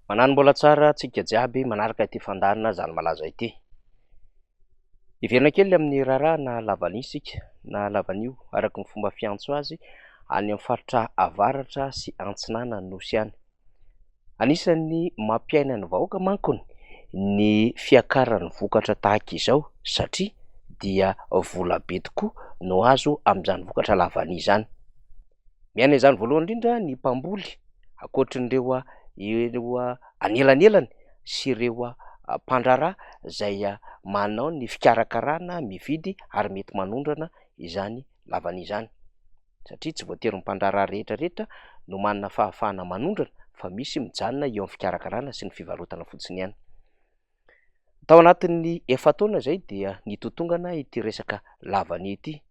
Manano mbola tsara tsika jiaby manaraka ity fandarina zany malaza ity. Iverina kely amin'ny raharaha na lavany isika na lavanio araka ny fomba fiantso azy any amin'ny faritra avaratra sy antsinana nosy any. Anisan'ny mampiaina ny vahoaka mankony ny fiakaran'ny vokatra tahaka izao satria dia vola be tokoa no azo amin'izany vokatra lavany izany. Miaina izany voalohany indrindra ny mpamboly ankoatrin'ireo anelanelany sy ireo mpandraharaha izay manao ny fikarakarana mividy ary mety manondrana izany lavany izany, satria tsy voatery ny mpandraharaha rehetra rehetra no manana fahafahana manondrana fa misy mijanona eo amin'ny fikarakarana sy ny fivarotana fotsiny ihany. Tao anatin'ny efa-taona izay dia nitotongana ity resaka lavany ity.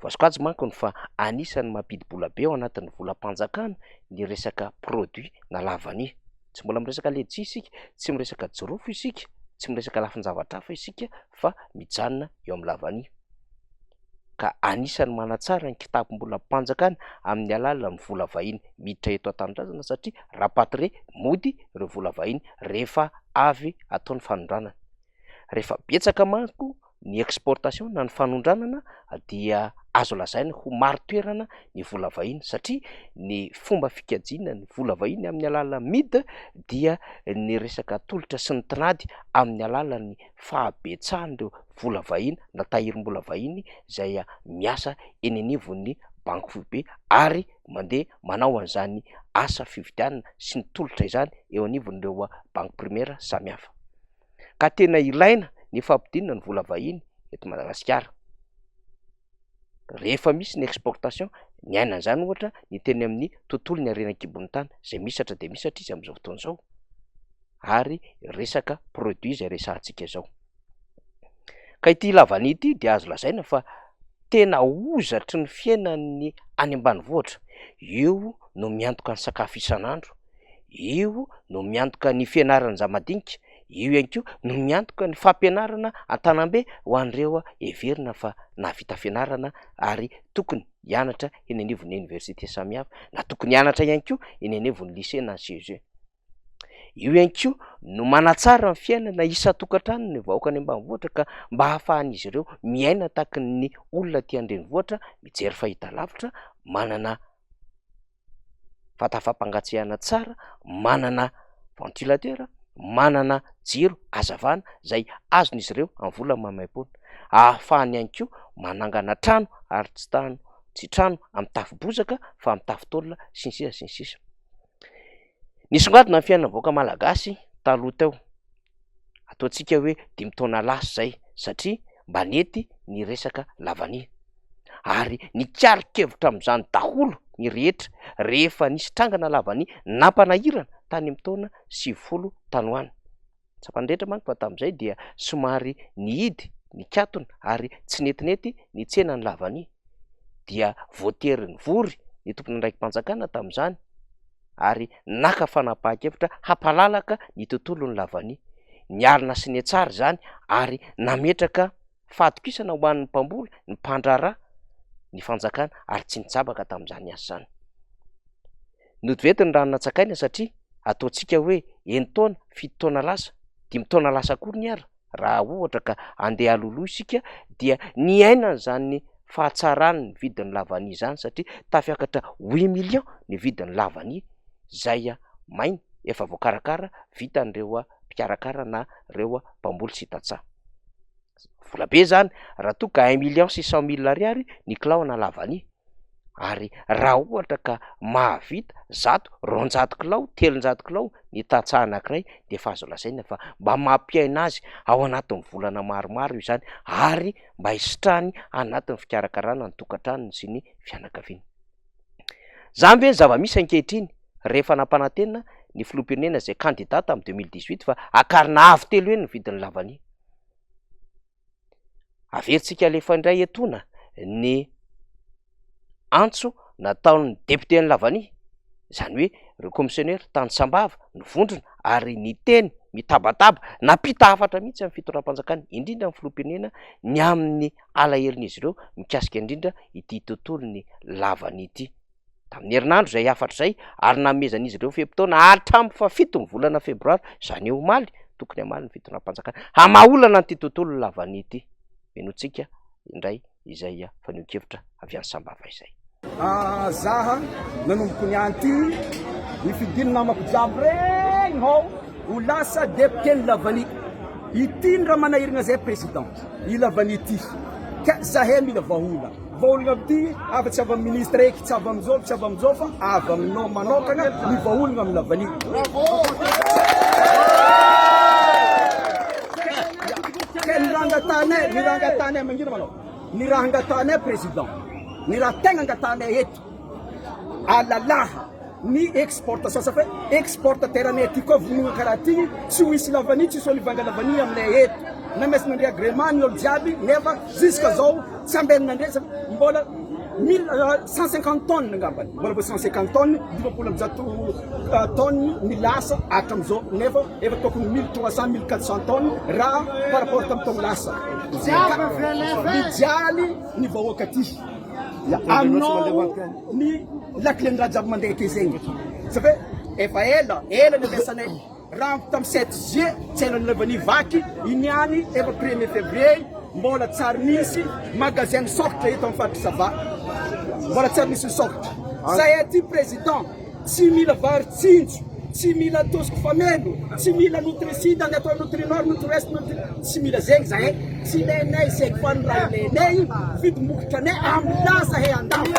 Voasokajy mankony fa anisan'ny mampidi-bola be ao anatin'ny volam-panjakana ny resaka produit na lavany. Tsy mbola miresaka letisia isika, tsy miresaka jirofo isika, tsy miresaka lafin-javatra hafa isika fa mijanona eo amin'ny lavany. Ka anisan'ny manatsara ny kitapom-bolam-panjakana amin'ny alalan'ny vola vahiny miditra eto an-tanindrazana satria rapatire mody ireo vola vahiny rehefa avy ataony fanondranana. Rehefa betsaka manko ny exportation na ny fanondranana dia azo lazaina ho maro toerana ny vola vahiny satria ny fomba fikajiana ny vola vahiny amin'ny alalan'ny mida dia ny resaka tolotra sy ny tinady amin'ny alalan'ny fahabetsahan'ireo vola vahiny na tahirim-bola vahiny izay miasa eny anivon'ny banky foibe ary mandeha manao an'izany asa fividianana sy ny tolotra izany eo anivon'ireo banky primaire samihafa. Ka tena ilaina ny fampidinana ny vola vahiny eto Madagasikara. Rehefa misy ny exportation, ny aina an'izany ohatra ny teny amin'ny tontolo ny harenan-kibon'ny tany izay misatra de misatra izy amin'izao fotoana izao ary resaka produit izay resahantsika izao. Ka ity lavany ity dia azo lazaina fa tena hozatry ny fiainan'ny any ambanivohitra. Io no miantoka ny sakafo isan'andro, io no miantoka ny fianarana za-madinika, io ihany koa no miantoka ny fampianarana an-tanambe ho an'ireo heverina fa nahavita fianarana ary tokony hianatra eny anivon'ny université samihafa na tokony hianatra ihany koa eny anivon'ny lycée na CEG. Io ihany koa no manatsara ny fiainana isan-tokantrano ny vahoaka any ambanivohitra ka mba hahafahan'izy ireo miaina tahaka ny olona aty an-drenivohitra, mijery fahitalavitra, manana vata fampangatsiahana tsara, manana ventilateur, manana jiro hazavana izay azon'izy ireo amin'ny vola maimaimpoana, ahafahany ihany koa manangana trano ary tsy trano amin'ny tafo bozaka fa amin'ny tafo taolana sy ny sisa sy ny sisa. Nisongadina ny fiainana vahoaka malagasy taloha teo, ataontsika hoe 5 taona lasa zay satria mba nety ny resaka lavany ary nikarikevitra amin'izany daholo ny rehetra rehefa nisy trangana lavany nampanahirana tany amin'ny taona 20 tany ho any. Tsy ampanindretra manko fa tamin'izay dia somary nihidy, nikatona ary tsy netinety ny tsena ny lavany dia voatery nivory ny tompony andraiki-panjakana tamin'izany ary naka fanapahan-kevitra hampalalaka ny tontolon'ny lavany. Niarina sy niatsara izany ary nametraka fahatokisana ho an'ny mpamboly, ny mpandraharaha, ny fanjakana ary tsy nitsabaka tamin'izany asa izany. Notivety ny raha natsakaina satria ataontsika hoe 1 taona, 7 taona lasa, 5 taona lasa akory ny ara raha ohatra ka andeha aloloha isika dia ny aina izany fahatsarany ny vidin'ny lavany izany satria tafiakatra 8 millions ny vidin'ny lavany izay maina efa voakarakara vita an'ireo mpikarakara na ireo mpamboly sy tantsaha. Vola be zany raha toa ka 1,600,000 ariary ny kilao na lavany ary raha ohatra ka mahavita 100-200 kilao 300 kilao ny tantsaha anankiray de efa azo lazaina fa mba mampiaina azy ao anatin'ny volana maromaro izany ary mba hisitrahany anatin'ny fikarakarana ny tokantranony sy ny fianakaviany. Zany ve ny zava-misy ankehitriny rehefa nampanantena ny filoham-pirenena izay kandidata amin'ny 2018 fa akarina avy telo eny ny vidin'ny lavany. Averintsika alefa indray etona ny antso nataon'ny député ny lavany, izany hoe ireo commissionnaire tany Sambava nivondrona ary ny teny mitabataba nampita hafatra mihitsy amin'ny fitoeram-panjakana indrindra amin'ny filoham-pirenena ny amin'ny alaherin'izy ireo mikasika indrindra ity tontolon'ny lavany ity. tamin'ny herinandro zay afatra zay ary namezan'izy ireo fepitaona hatramin'ny fafito ny volana febroary zany eo omaly tokony amaly ny fitondram-panjakana hamaolana an'ity tontolo lavany ity menotsika indray izay fanio-kevitra avy any Sambava izay. Zaha nanomboko ny anty ny fidiny namako jiaby regny hao ho lasa depiteny lavany ity ny raha manahirana zay président i lavany ity ka zahay mila vahola amity afa-tsy avy amin'ny ministre eky tsy avy amizao tsy avy amizao fa avy aminao manokana ny vaholana amin'ny lavany ke ny rangatanay mangina manao ny raha angatanay président ny raha tegna angatanay eto alalaha ny exportation sa fa exportateur-anay aty koa vonogna karaha ty tsy ho isy lavany tsy isy olivanga lavany aminay eto na mesy nandre agrément ny olo jiaby nefa jusqu'à zao tsy ambeny nandre mbola 150 tonnes ngambany mbola 150 tonnes dimapolo ambizato tonnes ny lasa hatramizao nefa efa tokony 1300 1400 tonnes raha par rapport tamin'ny taogno lasa mijaly ny vahoaka aty aminao ny lakile ny raha jiaby mandeha ake zegny safe efa ela ny lesanay raha tamin'ny 7 juillet tsy ela ny lavany vaky iniany efa 1er février mbola tsary nisy magasin sokatra eto amin'ny faritry Sava mbola tsary nisy sokatra zahay aty président tsy mila vary tsinjo tsy mila tosoko famelo tsy mila nutricide ny atao nutrinor nutriest tsy mila zegny zahay tsy ilainay zegny fa ny raha ilainay vidim-bokatra anay amina zahay andafy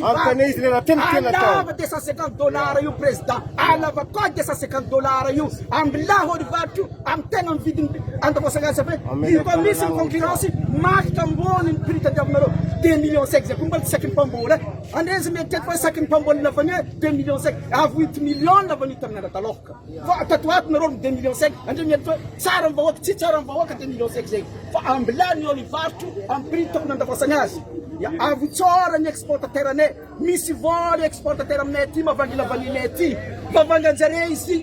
alava $250 io président alava koa $250 io ambilahy olivatro amy tegna mividiny andavosagnazy afe io koa misy ny concurrence makitra ambony ny prix tadiavinareo 2 millions 5 zay koa mbola tsy saky ny mpambola andrezy mietety fa saky ny mpambola lavany 2 millions 5 avy 8 millions lavany tamin'ny anataloka fa tatoato nareo 2 millions 5 andre miety fa tsara ny vahoaka tsy tsara ny vahoaka 2 millions 5 zegny fa ambilahy ny olivatro amy prix tokony andavosagnazy avy tsara ny exportateur-anay misy voly exportateur aminay aty mavangy lavaninay aty mavangy anjare izy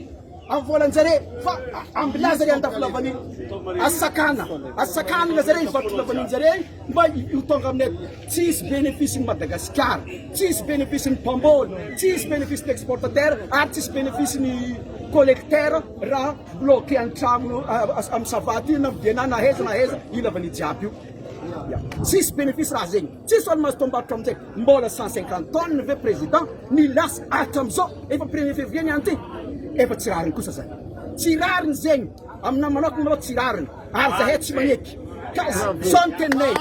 amin'ny volanjare fa ambilahy zare andafy lavany asakana na zare ivatro lavaninjare mba hitonga aminay tsisy bénéfice ny Madagasikara tsisy bénéfice ny mpamboly tsisy bénéfice ny exportateur ary tsisy bénéfice ny collecteur raha bloqué an-tragno amin'ny Sava ty na vidiana naheza i lavany jiaby io tsisy bénéfice raha zegny tsisy olo mahazo tombarotra amizay mbola 150 tonnes ve président ny lasa hatramizao efa 1er février ny anty efa tsy rariny kosa zany tsy rariny zegny amina manokana malao tsy rariny ary zahay tsy magneky ka sao ny teninay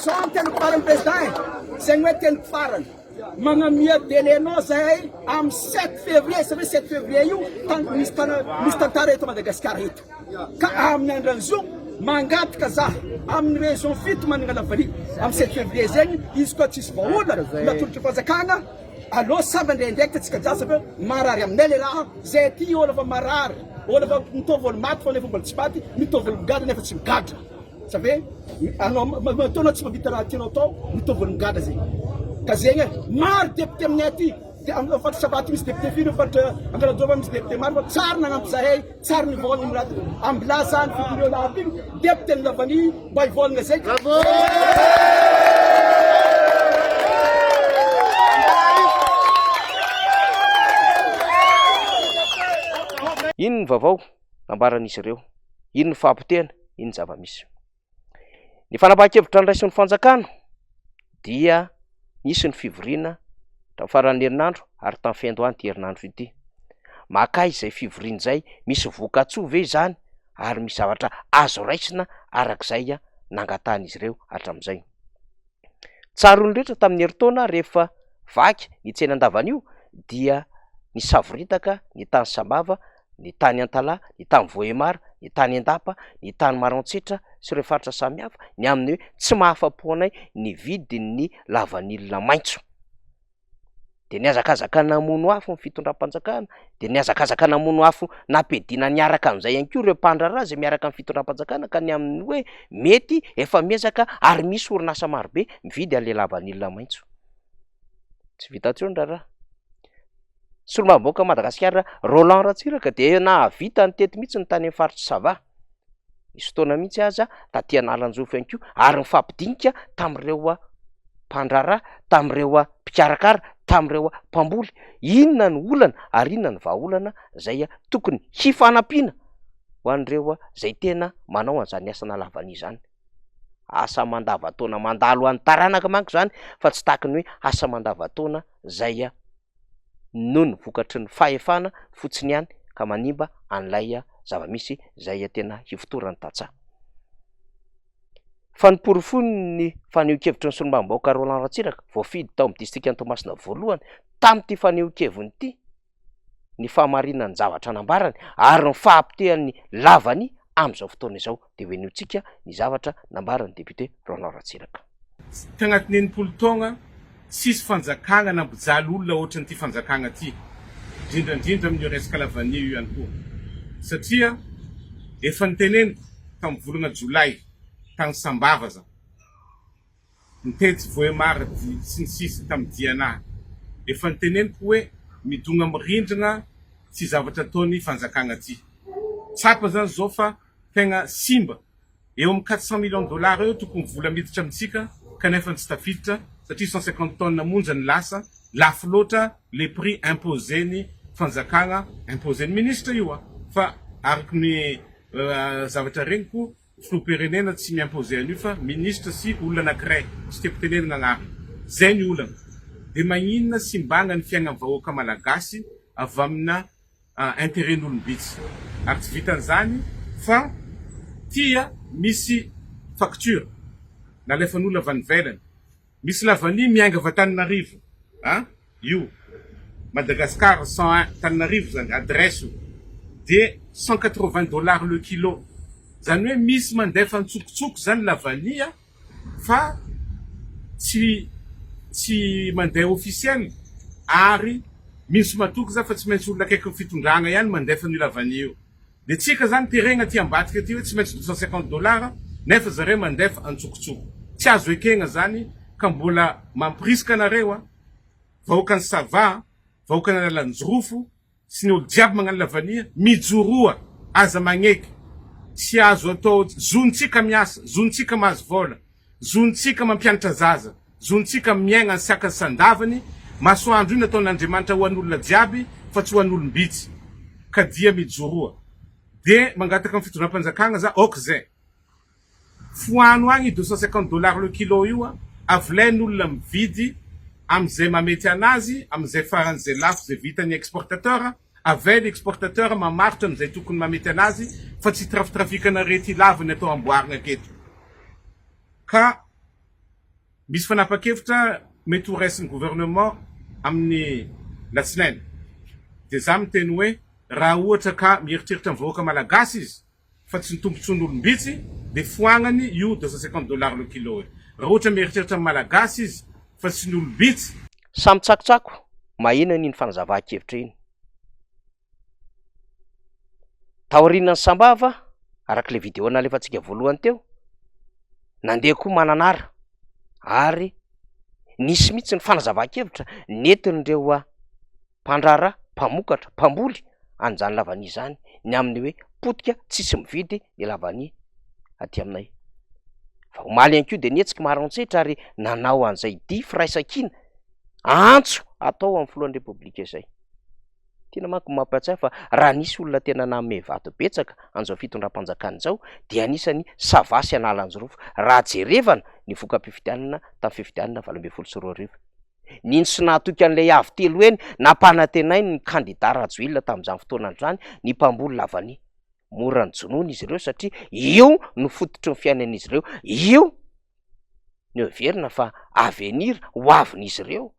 sao ny teniko farany président zegny hoe teniko farany magnamia délénao zahay amy 7 février sa 7 février io misy tantara eto Madagasikara eto ka amin'ny andran'izio mangataka zaha amin'ny région fito manana lavany amy 7 février zegny izy koa tsisy vahola natolotry fanjakana allo samy ndraindraiky tsika jasa fa marary aminay le raha zay ty olo fa marary olo fa mitovy olo maty fa nefa mbola tsy maty mitovy olo migada nefa tsy migadra sabe anao mataonao tsy mavita raha tianao atao mitovy olo migada zegny ka zegny maro député aminay aty amin'ny fatra Sava misy député firy fatra Angaladrova misy député maro fa tsara nagnampy zahay tsara nivolagna raha ambilà zany fidineo lahaby igny député ny lavany mba hivolagna zegny ino ny vaovao nambaran'izy ireo ino ny fahampitena ino ny zava-misy ny fanapahan-kevitra ny raisin'ny fanjakana dia nisy ny fivoriana tamin'ny faran'ny herinandro ary tamin'ny fiandohany ty herinandro ity makay izay fivoriana zay misy voka-tsoa ve zany ary misy zavatra azo raisina arak'izay nangatan'izy ireo hatram'izay tsarony rehetra tamin'ny heritaona rehefa vaky ny tsena andavan'io dia ny savoritaka ny tany Sambava ny tany Antala ny tany Vohemara ny tany Andapa ny tany Maroantsetra sy ireo faritra samihafa ny amin'ny hoe tsy mahafa-po anay ny vidin'ny lavanilina maitso de niazakazaka namono afo ny fitondram-panjakana de niazakazaka namono afo nampedina niaraka am'izay ihany koa ireo mpandraraha zay miaraka amin'ny fitondram-panjakana ka ny amin'ny hoe mety efa miezaka ary misy orinasa marobe mividy ale lavanilina maitso tsy vita tsony raha Solombavam-bahoaka Madagasikara Roland Ratsiraka de nahavita ny tety mihitsy ny tany amin'ny faritry Sava. Misy fotoana mihitsy aza taty Analanjofy ihany koa ary nifampidinika tamin'ireo mpandrarà, tamin'ireo mpikarakara, tamin'ireo mpamboly. Inona ny olana ary inona ny vahaolana zay tokony hifanampiana ho an'ireo zay tena manao an'izany asana lavany zany. Asa mandavan-taona mandalo an'ny taranaka manko zany fa tsy tahaka ny hoe asa mandavan-taona zay noho ny vokatry ny fahefana fotsiny ihany ka manimba an'ilay zava-misy zay tena hifotorany tatsaha. Fa niporofony ny faneho-kevitry ny Solombavam-bahoaka Roland Ratsiraka voafidy tao amin'ny distrika Toamasina voalohany tamin'ity faneho-keviny ity ny fahamarinany ny zavatra nambarany ary ny fahampitehany lavany amin'izao fotoana izao de hoe niotsika ny zavatra nambarany député Roland Ratsiraka. Tagnatin'ny enimpolo taona tsisy fanjakana nampijaly olona ohatran'ity fanjakana ty, indrindrandrindra amin'ny resaka lavania io ihany koa satria efa niteneniko tamin'ny volana Jolay tany Sambava za nitety Voemara sy ny sisa tamin'ny dianahy, efa niteneniko hoe midonga mirindrina tsy zavatra ataony fanjakana ty. Tsapa zany zao fa tegna simba eo amin'ny 400 millions de dollars eo tokony vola miditra amitsika kanefa tsy tafiditra satria 150 tonnes monja ny lasa lafo loatra les prix imposés fanjakana imposé ny ministre io fa araky ny zavatra regniko filoham-pirenena tsy miimposé an'io fa ministre sy olona anankiray tsy teko tenenina agnarany zay ny olana de magnina simbagna ny fiainan'ny vahoaka malagasy avy amina intérêt-n'olombitsy ary tsy vitan'izany fa tia misy facture nalefan'olona avy any ivelany misy lavany mianga avy Antananarivo io Madagascar 101 Antananarivo zany adresse de 180 dollars le kilo zany hoe misy mandefa ntsokitsoko zany lavania fa tsy mandeha officiel ary misy matoky za fa tsy maintsy olona akaiky ny fitondragna ihany mandefa ny lavania io de tsika zany teregna ty ambadika ty hoe tsy maintsy 250 dollars nefa zareo mandefa antsokitsoko tsy azo ekegna zany ka mbola mampirisika anareo vahoaka ny Sava, vahoaka ny Analanjirofo sy ny olo jiaby magnano lavania mijoroa aza magneky tsy azo atao zontsika miasa, zontsika mahazo vola, zontsika mampianatra zaza, zontsika miaigna sy aka sandavany masoandro io nataon'Andriamanitra ho an'olona jiaby fa tsy ho an'olombitsy ka dia mijoroa de mangataka amin'ny fitondram-panjakana za ok zay foano agny 250 dollars le kilo io avlain'olona mividy am'izay mamety anazy am'izay faran'izay lafo zay vitany exportateur avely exportateur mamaritra am'izay tokony mamety anazy fa tsy trafitrafikana rety lavany atao amboarina aketo ka misy fanapa-kevitra mety ho raisin'ny gouvernement amin'ny latsinainy de za miteny hoe raha ohatra ka mieritreritra amin'ny vahoaka malagasy izy fa tsy nitombotson'olombitsy de foagnany io 250 dollars le kilo raha ohatra mieritreritra amin'ny malagasy izy fa tsy ny olombitsy samy tsakotsako mahina n'iny fanazava-kevitra iny taorian'ny Sambava araka le vidéo nalefantsika voalohany teo nandeha koa mananara ary nisy mihitsy ny fanazava-kevitra nentin'ireo mpandrarà, mpamokatra, mpamboly an'izany lavany zany ny amin'ny hoe potika tsisy mividy ny lavany aty aminay fa omaly ihany koa de nietsika marantsitra ary nanao an'izay dia firaisan-kina antso atao amin'ny filohan'ny repoblika izay tena manko mampiatsy fa raha nisy olona tena nanome vato betsaka an'izao fitondram-panjakana zao dia anisany Sava sy Analanjirofo raha jerevana ny voka-pifidianana tamin'ny fifidianana 2024 niny sy nahatoky an'ilay avy telo eny nampanantenainy ny kandida Rajoelina tamin'izany fotoana androany ny mpamboly lavany mora ny jonoana izy ireo satria io no fototry ny fiainan'izy ireo io ny heverina fa avenir ho avin'izy ireo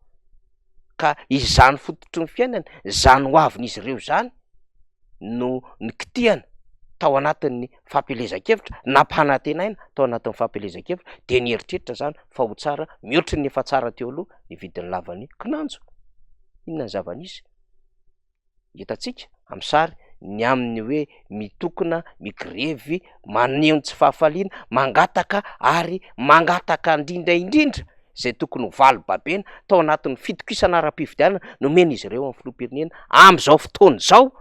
ka izany fototry ny fiainana zany ho avin'izy ireo zany no nikitiana tao anatin'ny fampelezan-kevitra nampanantenaina tao anatin'ny fampelezan-kevitra de nieritreritra zany fa ho tsara mihoatry ny efa tsara teo aloha ny vidin'ny lavany kinanjo inona ny zava-nisy hitatsika amin'ny sary ny amin'ny hoe mitokona migrevy maneho ny tsy fahafaliana mangataka ary mangataka indrindra zay tokony ho valo-babena tao anatin'ny fitokisana ara-pifidianana nomena izy ireo amin'ny filoham-pirenena am'izao fotoana zao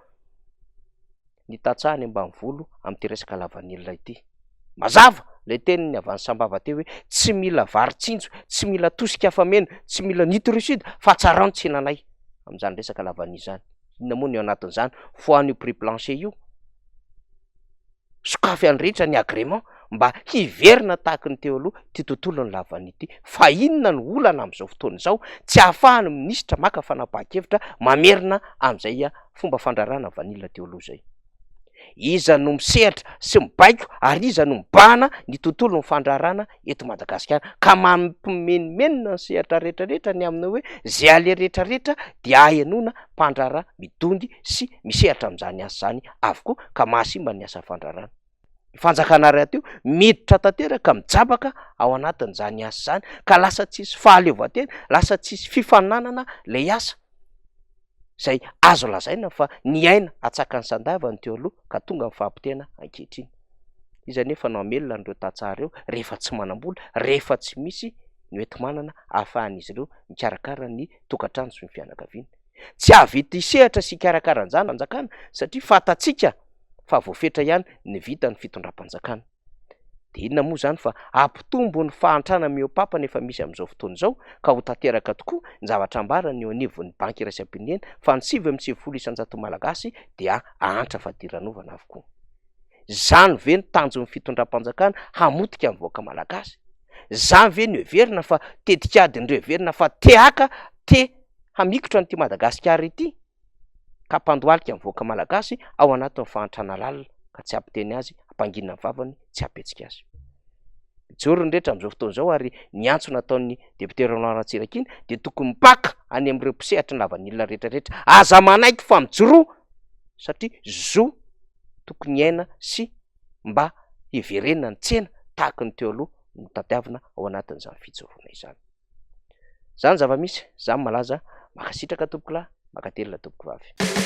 ny tatsahany ambanivolo am'ty resaka lavanilina ity. Mazava le teniny avy any Sambava teo hoe tsy mila varitsinjo, tsy mila tosika afamena, tsy mila nitricide fa tsarano tsinanay am'izany resaka lavanilina zany. Inona moa ny ao anatin'izany? Foan'io prix plancher io sokafy any rehetra ny agrément mba hiverina tahaka ny teo aloha ty tontolo ny lavanilina ity. Fa inona ny olana am'izao fotoana izao? Tsy ahafahany minisitra maka fanapahan-kevitra mamerina am'izay fomba fandrarana vanilina teo aloha zay. Iza no misehatra sy mibaiko ary iza no mibahana ny tontolo ny fandrarana eto Madagasikara ka mampimenimena ny sehatra rehetrarehetra ny amina hoe zay ale rehetrarehetra dia ahenoana mpandrara midondy sy misehatra am'izany asa zany avokoa ka mahasimba ny asa fandrarana. Fanjakana rahateo miditra tanteraka mijabaka ao anatin'izany asa zany ka lasa tsisy fahaleovantena, lasa tsisy fifananana le asa zay azo lazaina fa ny aina atsaka ny sandavany teo aloha ka tonga ny fahampitena ankehitriny. Iza nefa no amelona an'ireo tantsaha ireo rehefa tsy manam-bola, rehefa tsy misy ny enti-manana ahafahan'izy ireo mikarakara ny tokantrano sy ny fianakaviana. Tsy ahavita hisehatra sy hikarakara an'izany fanjakana satria fatatsika fa voafetra ihany ny vita ny fitondram-panjakana. De inona moa zany fa ampitombo ny fahantrana mihoapapa nefa misy am'izao fotoana izao ka ho tanteraka tokoa ny zavatra ambarany eo anivon'ny banky iraisam-pirenena fa ny 7.7 isan-jato malagasy dia ahantra fadiranovana avokoa. Zany ve ny tanjon'ny fitondram-panjakana hamotika ny vahoaka malagasy? Zany ve ny heverina fa tetikady ny heverina fa tehaka te hamikotra n'ity Madagasikara ity ka hampandoalika ny vahoaka malagasy ao anatin'ny fahantrana lalina ka tsy ampiteny azy hampanginana ny vavany tsy hampetsika azy. Mijoro ny rehetra am'izao fotoana izao ary ny antso nataon'ny député Roland Ratsiraka iny de tokony mipaka any am'ireo mpisehatra ny lavanilina rehetrarehetra aza manaiky fa mijoro satria zo tokony aina sy mba hiverenina ny tsena tahaka ny teo aloha ny tadiavina ao anatin'izany fijoroana izany. Zany zava-misy, zany malaza, makasitraka tompoko lahy, makatelina tompoko vavy.